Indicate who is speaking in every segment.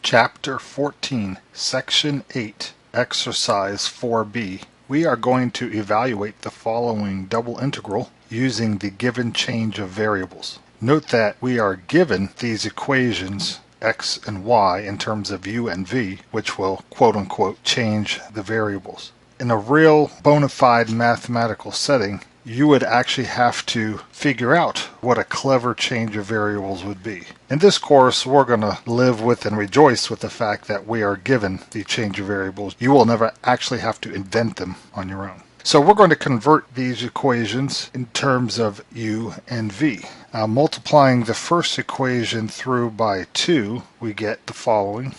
Speaker 1: Chapter 14, Section 8, Exercise 4b. We are going to evaluate the following double integral using the given change of variables. Note that we are given these equations x and y in terms of u and v, which will quote-unquote change the variables. In a real bona fide mathematical setting, you would actually have to figure out what a clever change of variables would be. In this course, we're going to live with and rejoice with the fact that we are given the change of variables. You will never actually have to invent them on your own. So we're going to convert these equations in terms of u and v. Multiplying the first equation through by 2, we get the following.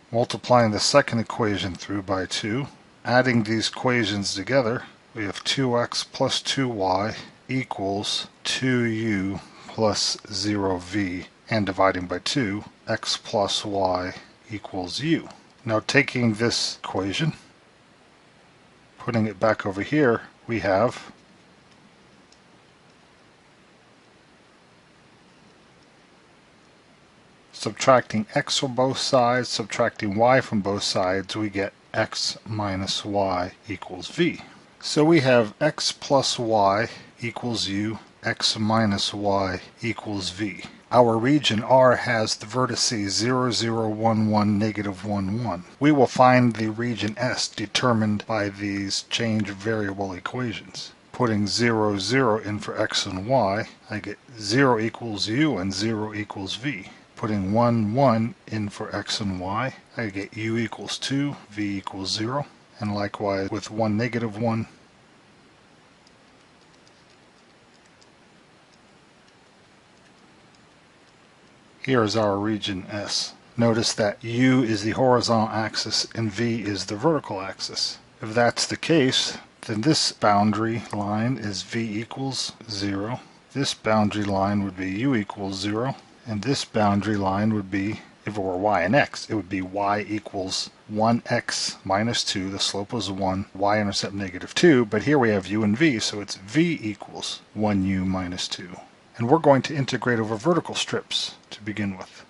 Speaker 1: Multiplying the second equation through by 2, adding these equations together, we have 2x plus 2y equals 2u plus 0v, and dividing by 2, x plus y equals u. Now taking this equation, putting it back over here, we have subtracting x from both sides, subtracting y from both sides, we get x minus y equals v. So we have x plus y equals u, x minus y equals v. Our region R has the vertices 0, 0, 1, 1, negative 1, 1. We will find the region S determined by these change variable equations. Putting 0, 0 in for x and y, I get 0 equals u and 0 equals v. Putting 1, 1 in for x and y, I get u equals 2, v equals 0. And likewise with 1, negative 1. Here is our region S. Notice that u is the horizontal axis and v is the vertical axis. If that's the case, then this boundary line is v equals 0. This boundary line would be u equals 0. And this boundary line would be, if it were y and x, it would be y equals 1x minus 2. The slope was 1, y-intercept negative 2. But here we have u and v, so it's v equals 1u minus 2. And we're going to integrate over vertical strips to begin with.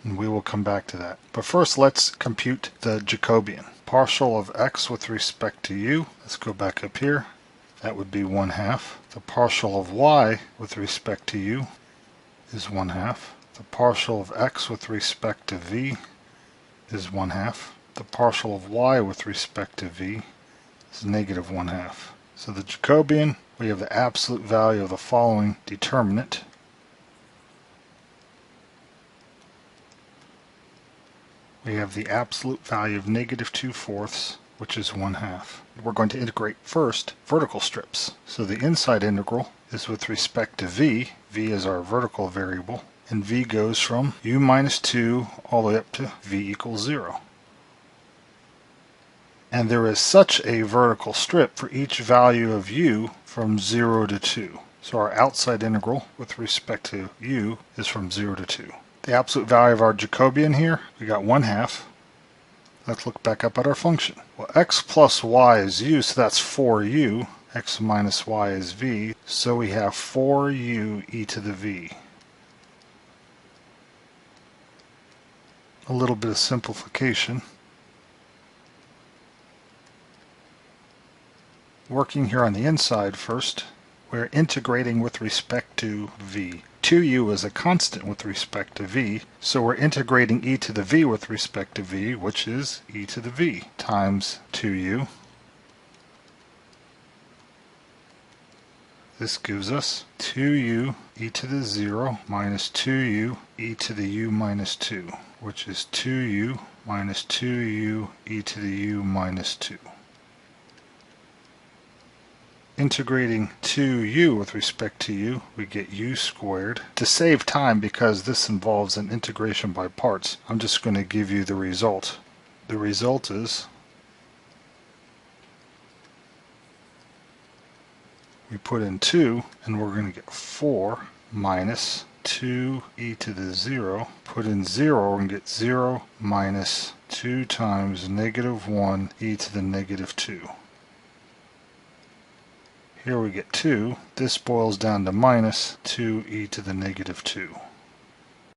Speaker 1: And we will come back to that. But first, let's compute the Jacobian. Partial of x with respect to u. Let's go back up here. That would be 1/2. The partial of y with respect to u is 1/2. The partial of x with respect to v is 1/2. The partial of y with respect to v is negative 1/2. So the Jacobian, we have the absolute value of the following determinant. We have the absolute value of negative 2/4, which is 1/2. We're going to integrate first vertical strips. So the inside integral is with respect to v. V is our vertical variable. And v goes from u minus 2 all the way up to v equals 0. And there is such a vertical strip for each value of u from 0 to 2. So our outside integral with respect to u is from 0 to 2. The absolute value of our Jacobian here, we got 1/2. Let's look back up at our function. Well, x plus y is u, so that's 4u. X minus y is v, so we have 4u e to the v. A little bit of simplification. Working here on the inside first, we're integrating with respect to v. 2u is a constant with respect to v, so we're integrating e to the v with respect to v, which is e to the v times 2u. This gives us 2u e to the 0 minus 2u e to the u minus 2, which is 2u minus 2u e to the u minus 2. Integrating 2u with respect to u, we get u squared. To save time, because this involves an integration by parts, I'm just going to give you the result. The result is we put in 2, and we're going to get 4 minus 2 e to the 0. Put in 0, we're going to get 0 minus 2 times negative 1 e to the negative 2. Here we get 2. This boils down to minus 2e to the negative 2.